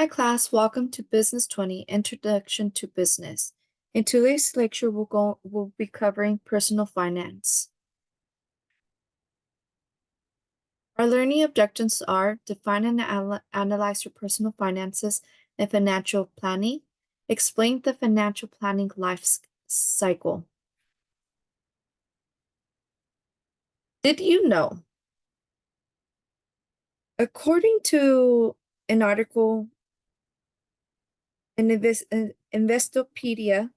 Hi class, welcome to Business 20, Introduction to Business. In today's lecture, we'll be covering personal finance. Our learning objectives are define and analyze your personal finances and financial planning, explain the financial planning life cycle. Did you know? According to an article in Investopedia,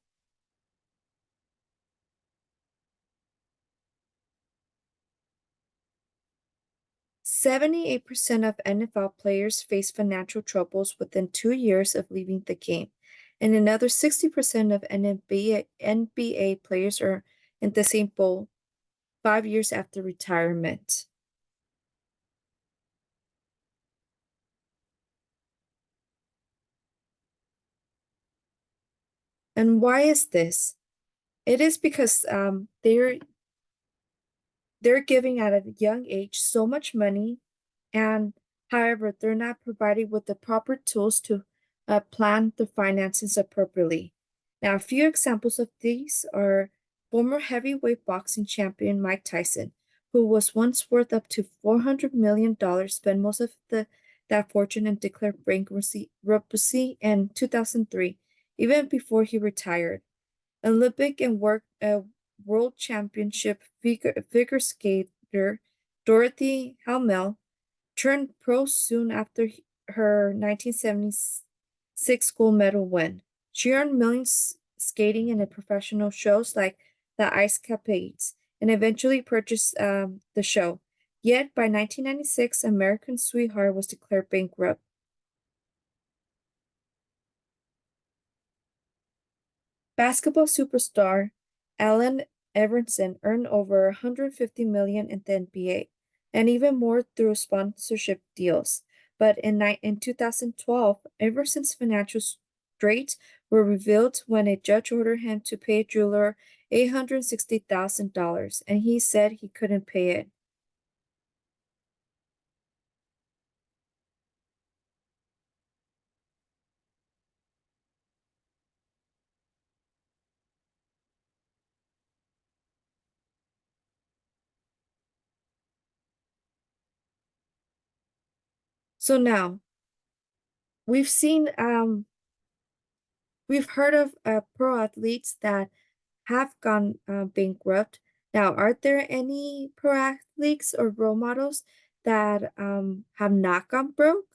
78% of NFL players face financial troubles within 2 years of leaving the game, and another 60% of NBA players are in the same boat 5 years after retirement. And why is this? It is because they're giving at a young age so much money, and however, they're not provided with the proper tools to plan the finances appropriately. Now, a few examples of these are former heavyweight boxing champion Mike Tyson, who was once worth up to $400 million, spent most of that fortune and declared bankruptcy in 2003, even before he retired. Olympic and World Championship figure skater Dorothy Hamill turned pro soon after her 1976 gold medal win. She earned millions skating in professional shows like the Ice Capades and eventually purchased the show. Yet by 1996, American Sweetheart was declared bankrupt. Basketball superstar Allen Iverson earned over $150 million in the NBA, and even more through sponsorship deals. But in 2012, Iverson's financial straits were revealed when a judge ordered him to pay a jeweler $860,000, and he said he couldn't pay it. So now we've we've heard of pro athletes that have gone bankrupt. Now, are there any pro athletes or role models that have not gone broke?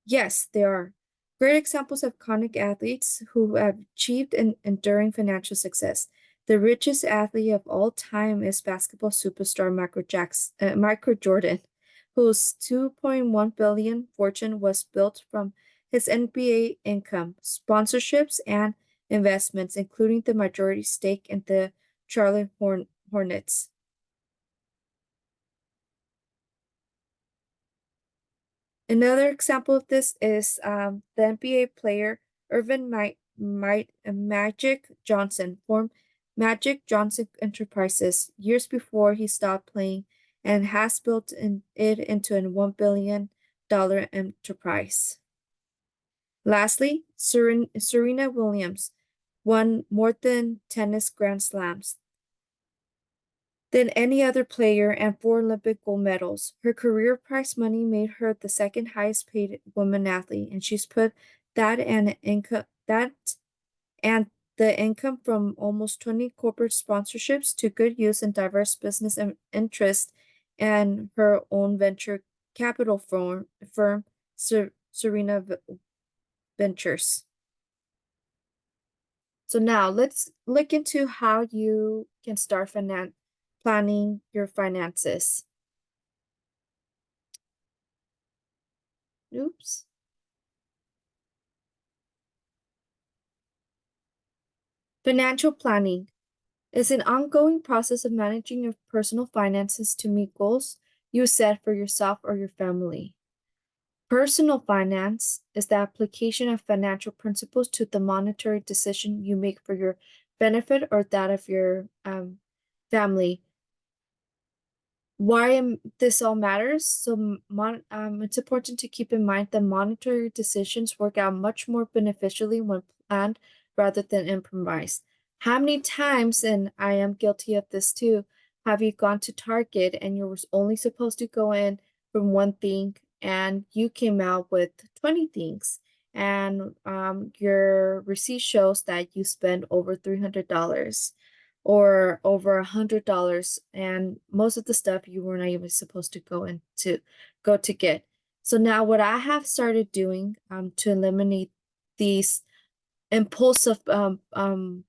Yes, there are. Great examples of iconic athletes who have achieved an enduring financial success. The richest athlete of all time is basketball superstar Michael Jordan, whose 2.1 billion fortune was built from his NBA income, sponsorships, and investments, including the majority stake in the Charlotte Hornets. Another example of this is the NBA player Irvin Magic Johnson formed Magic Johnson Enterprises years before he stopped playing and has built it into a $1 billion enterprise. Lastly, Serena Williams won more tennis Grand Slams than any other player and 4 Olympic gold medals. Her career prize money made her the second highest paid woman athlete, and she's put that and the income from almost 20 corporate sponsorships to good use in diverse business interests and her own venture capital firm Serena Ventures. So now let's look into how you can start planning your finances. Oops. Financial planning is an ongoing process of managing your personal finances to meet goals you set for yourself or your family. Personal finance is the application of financial principles to the monetary decision you make for your benefit or that of your family. This all matters. So, it's important to keep in mind that monetary decisions work out much more beneficially when planned rather than improvised. How many times, and I am guilty of this too, have you gone to Target and you were only supposed to go in from one thing and you came out with 20 things, and your receipt shows that you spent over $300 or over $100, and most of the stuff you were not even supposed to go to get. So now what I have started doing to eliminate these impulsive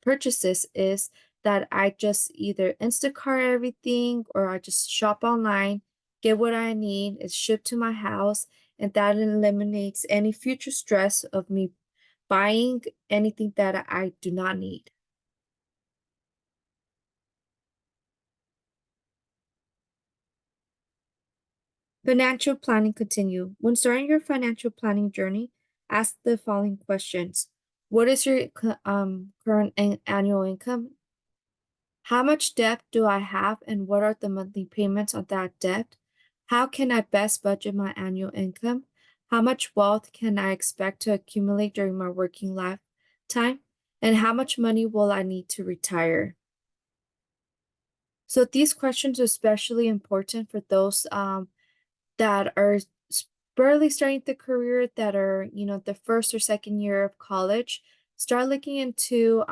purchases is that I just either Instacart everything or I just shop online, get what I need, it's shipped to my house, and that eliminates any future stress of me buying anything that I do not need. Financial planning continue. When starting your financial planning journey, ask the following questions. What is your current annual income? How much debt do I have and what are the monthly payments on that debt? How can I best budget my annual income? How much wealth can I expect to accumulate during my working lifetime? And how much money will I need to retire? So these questions are especially important for those that are barely starting the career, that are, the first or second year of college. Start looking into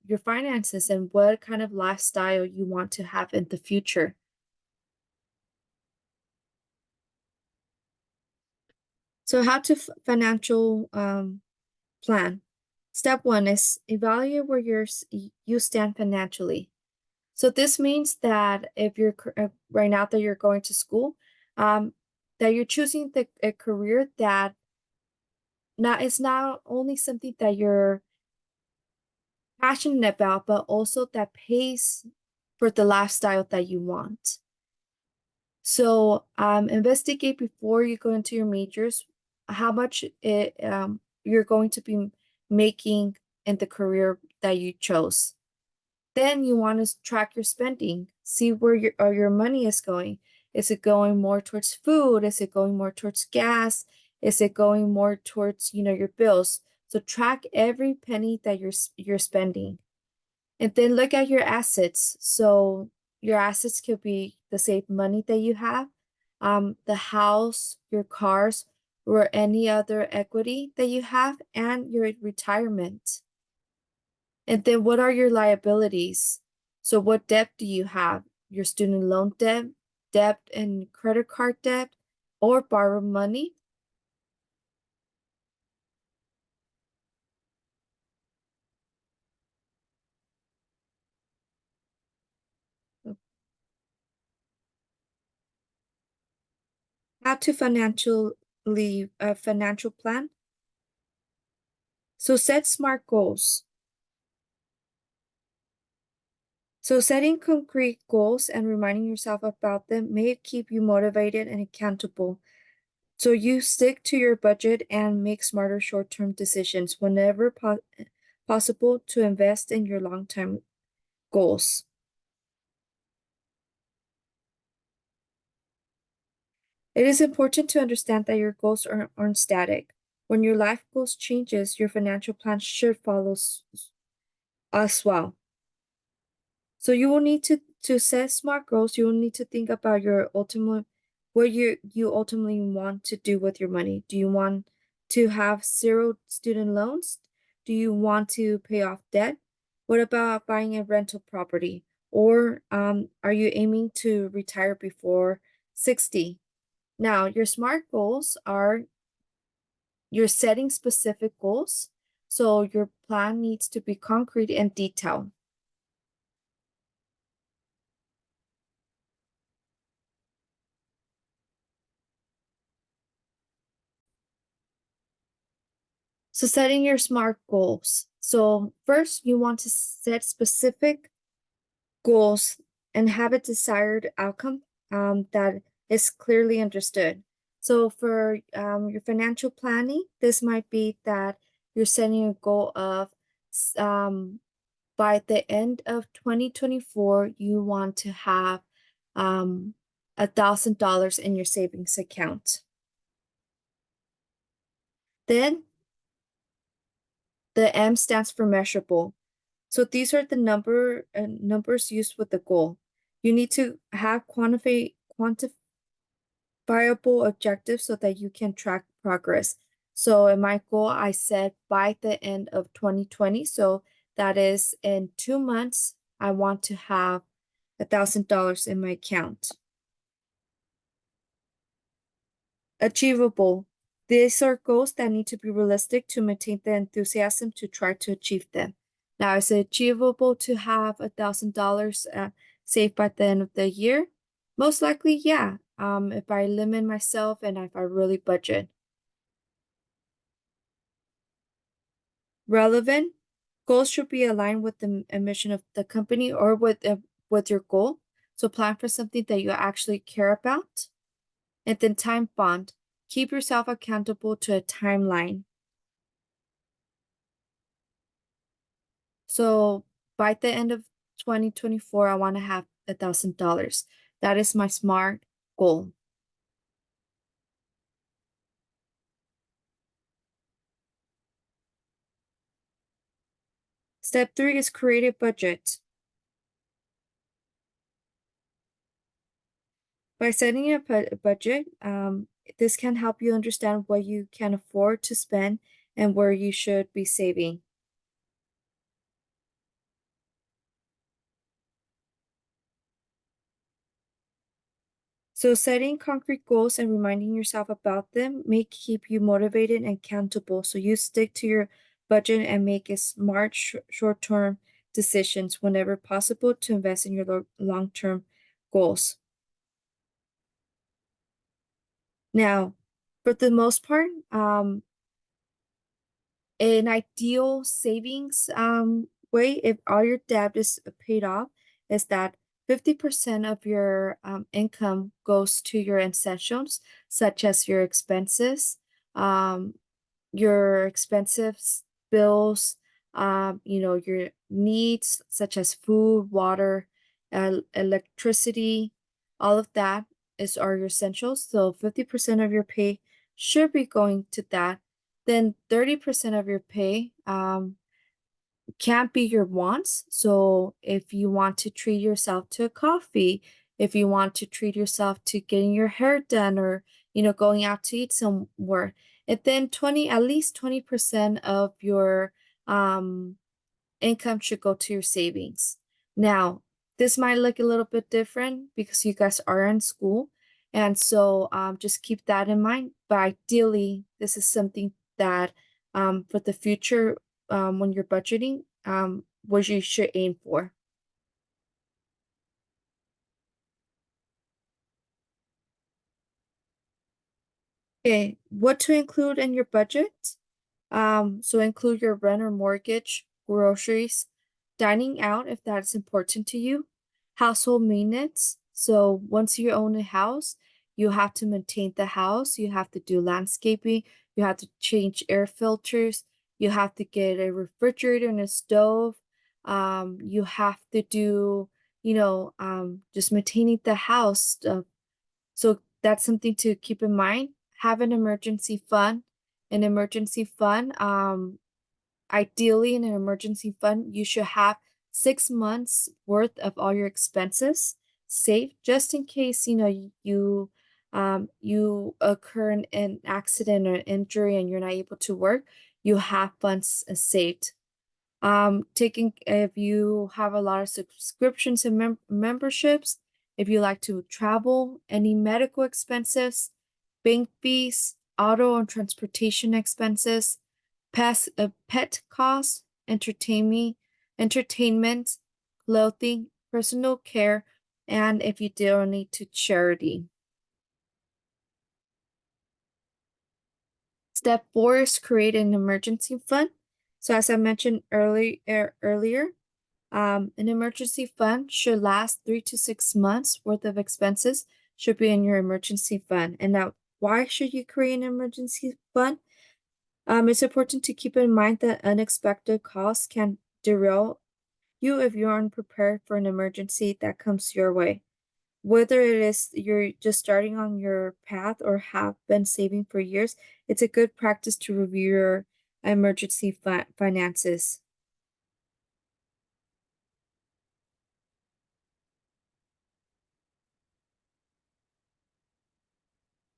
your finances and what kind of lifestyle you want to have in the future. So how to financial plan. Step one is evaluate where you stand financially. So this means that if you're right now that you're going to school, um, that you're choosing a career that now it's not only something that you're passionate about, but also that pays for the lifestyle that you want. So investigate before you go into your majors how much you're going to be making in the career that you chose. Then you want to track your spending, see where your money is going. Is it going more towards food? Is it going more towards gas? Is it going more towards, your bills? So track every penny that you're spending. And then look at your assets. So your assets could be the saved money that you have, the house, your cars, or any other equity that you have, and your retirement. And then what are your liabilities? So what debt do you have? Your student loan debt, debt and credit card debt, or borrow money? How to financial plan? So set smart goals. So setting concrete goals and reminding yourself about them may keep you motivated and accountable. So you stick to your budget and make smarter short-term decisions whenever possible to invest in your long-term goals. It is important to understand that your goals aren't static. When your life goals changes, your financial plan should follow as well. So you will need to set smart goals. You will need to think about your ultimate what you ultimately want to do with your money. Do you want to have zero student loans? Do you want to pay off debt? What about buying a rental property? Or are you aiming to retire before 60? Now, your SMART goals are you're setting specific goals, so your plan needs to be concrete and detailed. So setting your SMART goals. So first, you want to set specific goals and have a desired outcome that is clearly understood. So for your financial planning, this might be that you're setting a goal of um, by the end of 2024, you want to have $1,000 in your savings account. Then the M stands for measurable. So these are the numbers used with the goal. You need to have quantifiable objectives so that you can track progress. So in my goal, I said by the end of 2020. So that is in 2 months, I want to have $1,000 in my account. Achievable. These are goals that need to be realistic to maintain the enthusiasm to try to achieve them. Now, is it achievable to have $1,000 saved by the end of the year? Most likely, yeah. If I limit myself and if I really budget. Relevant. Goals should be aligned with the mission of the company or with your goal. So plan for something that you actually care about. And then time bound. Keep yourself accountable to a timeline. So by the end of 2024, I want to have $1,000. That is my SMART goal. Step 3 is create a budget. By setting a budget, this can help you understand what you can afford to spend and where you should be saving. So setting concrete goals and reminding yourself about them may keep you motivated and accountable. So you stick to your budget and make a smart short-term decisions whenever possible to invest in your long-term goals. Now, for the most part, an ideal savings way, if all your debt is paid off, is that 50% of your income goes to your essentials, such as um, your expensive bills, your needs such as food, water, electricity, all of that are your essentials. So 50% of your pay should be going to that. Then 30% of your pay can't be your wants. So if you want to treat yourself to a coffee, if you want to treat yourself to getting your hair done or, going out to eat somewhere, and then at least 20% of your um income should go to your savings. Now, this might look a little bit different because you guys are in school. And so just keep that in mind. But ideally, this is something that for the future, when you're budgeting, what you should aim for. Okay, what to include in your budget? So include your rent or mortgage, groceries, dining out if that's important to you, household maintenance. So once you own a house, you have to maintain the house, you have to do landscaping, you have to change air filters, you have to get a refrigerator and a stove. You have to do, just maintaining the house stuff. So that's something to keep in mind. Have an emergency fund. An emergency fund, ideally in an emergency fund, you should have 6 months worth of all your expenses saved just in case, you occur in an accident or injury and you're not able to work, you have funds saved. Taking if you have a lot of subscriptions and memberships, if you like to travel, any medical expenses, bank fees, auto and transportation expenses, pet costs, entertainment, clothing, personal care, and if you donate to charity. Step 4 is create an emergency fund. So as I mentioned earlier, an emergency fund should last 3 to 6 months worth of expenses should be in your emergency fund. And now, why should you create an emergency fund? It's important to keep in mind that unexpected costs can derail you if you're unprepared for an emergency that comes your way. Whether it is you're just starting on your path or have been saving for years, it's a good practice to review your emergency finances.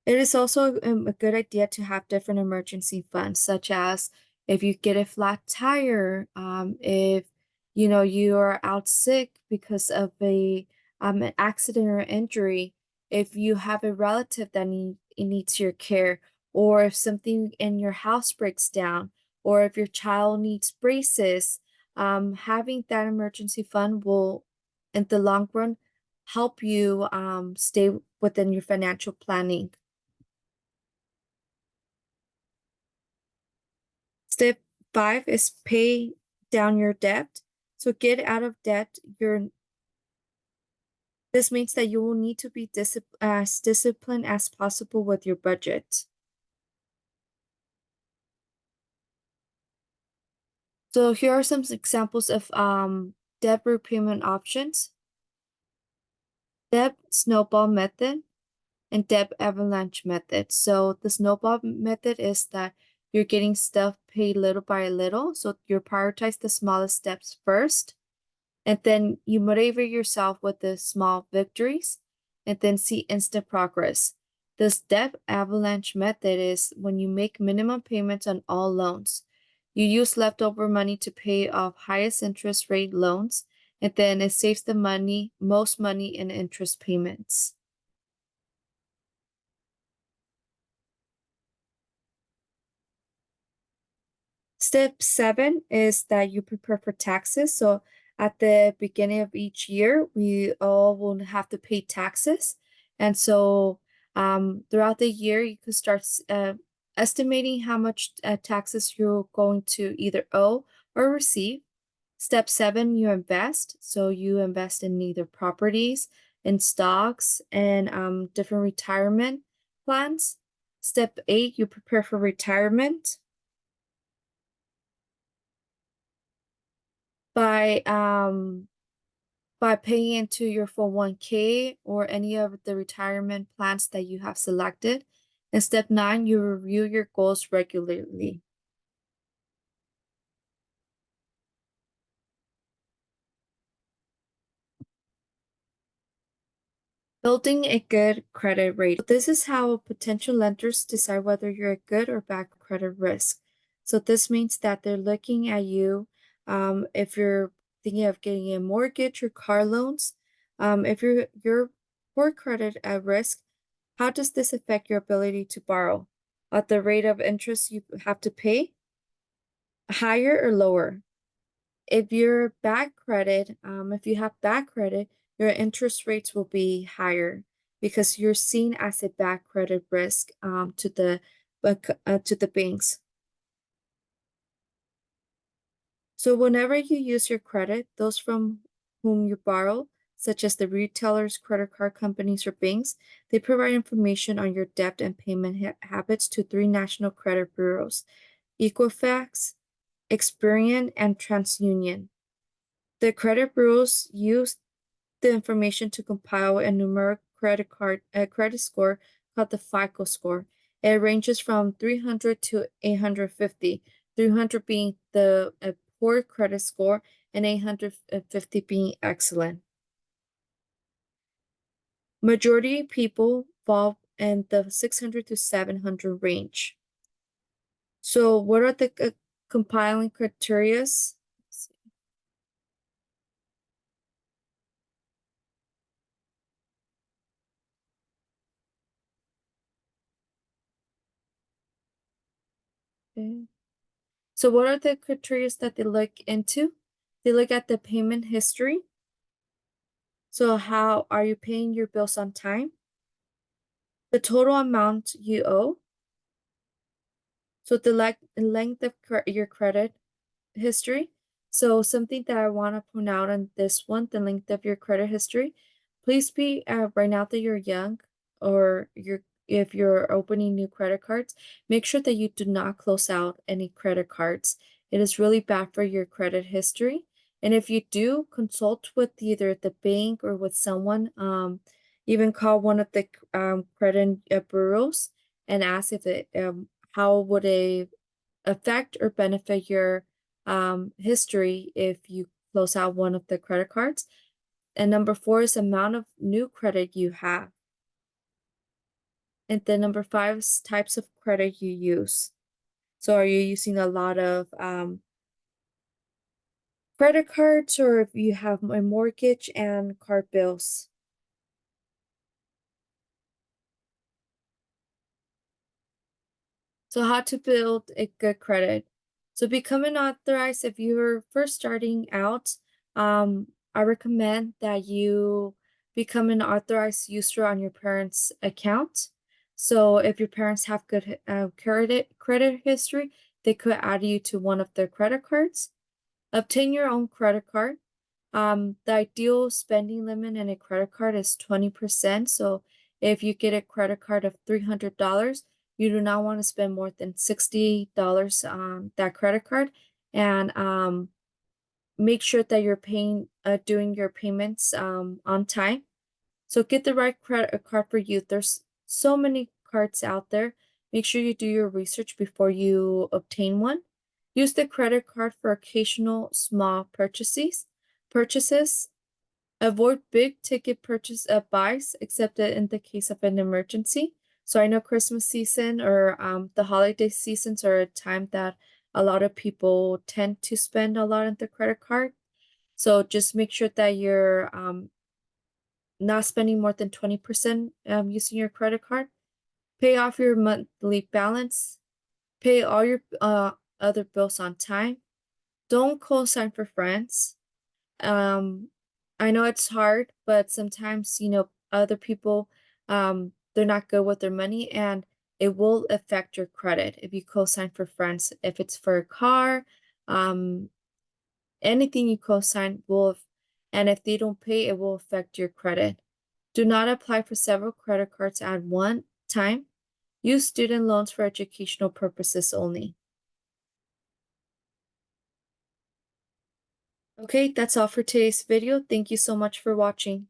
It is also a good idea to have different emergency funds, such as if you get a flat tire, if you are out sick because of an accident or injury, if you have a relative that needs your care, or if something in your house breaks down, or if your child needs braces, having that emergency fund will, in the long run, help you stay within your financial planning. Step 5 is pay down your debt. So get out of debt. This means that you will need to be as disciplined as possible with your budget. So here are some examples of debt repayment options: debt snowball method and debt avalanche method. So the snowball method is that you're getting stuff paid little by little. So you prioritize the smallest steps first. And then you motivate yourself with the small victories and then see instant progress. The step avalanche method is when you make minimum payments on all loans. You use leftover money to pay off highest interest rate loans, and then it saves the most money in interest payments. Step 7 is that you prepare for taxes. So at the beginning of each year, we all will have to pay taxes. And so throughout the year, you could start estimating how much taxes you're going to either owe or receive. Step 7, you invest. So you invest in either properties, in stocks, and different retirement plans. Step 8, you prepare for retirement by paying into your 401k or any of the retirement plans that you have selected. And step 9, you review your goals regularly. Building a good credit rating. This is how potential lenders decide whether you're a good or bad credit risk. So this means that they're looking at you if you're thinking of getting a mortgage or car loans. If your poor credit at risk, how does this affect your ability to borrow? At the rate of interest you have to pay, higher or lower? If you're bad credit, if you have bad credit, your interest rates will be higher because you're seen as a bad credit risk to the banks. So whenever you use your credit, those from whom you borrow, such as the retailers, credit card companies, or banks, they provide information on your debt and payment habits to 3 national credit bureaus: Equifax, Experian, and TransUnion. The credit bureaus use the information to compile a numeric credit score called the FICO score. It ranges from 300 to 850, 300 being the poor credit score and 850 being excellent. Majority people fall in the 600 to 700 range. So what are the compiling criterias? Okay. So what are the criteria that they look into? They look at the payment history. So how are you paying your bills on time? The total amount you owe. So the length of your credit history. So something that I want to point out on this one, the length of your credit history. Please be right now that you're young or if you're opening new credit cards, make sure that you do not close out any credit cards. It is really bad for your credit history. And if you do, consult with either the bank or with someone Even call one of the credit bureaus and ask if it how would it affect or benefit your history if you close out one of the credit cards. And number four is amount of new credit you have. And then number five is types of credit you use. So are you using a lot of credit cards, or if you have a mortgage and card bills? So how to build a good credit. So becoming authorized, if you're first starting out, I recommend that you become an authorized user on your parents' account. So if your parents have good credit history, they could add you to one of their credit cards. Obtain your own credit card. The ideal spending limit in a credit card is 20%. So if you get a credit card of $300, you do not want to spend more than $60 on that credit card. And make sure that you're doing your payments on time. So get the right credit card for you. There's so many cards out there. Make sure you do your research before you obtain one. Use the credit card for occasional small purchases. Avoid big ticket purchase buys, except in the case of an emergency. So I know Christmas season or the holiday seasons are a time that a lot of people tend to spend a lot on the credit card. So just make sure that you're not spending more than 20% using your credit card. Pay off your monthly balance. Pay all your other bills on time. Don't co-sign for friends. Um, I know it's hard, but sometimes, other people, they're not good with their money, and it will affect your credit if you co-sign for friends. If it's for a car, um, anything you co-sign and if they don't pay, it will affect your credit. Do not apply for several credit cards at one time. Use student loans for educational purposes only. Okay, that's all for today's video. Thank you so much for watching.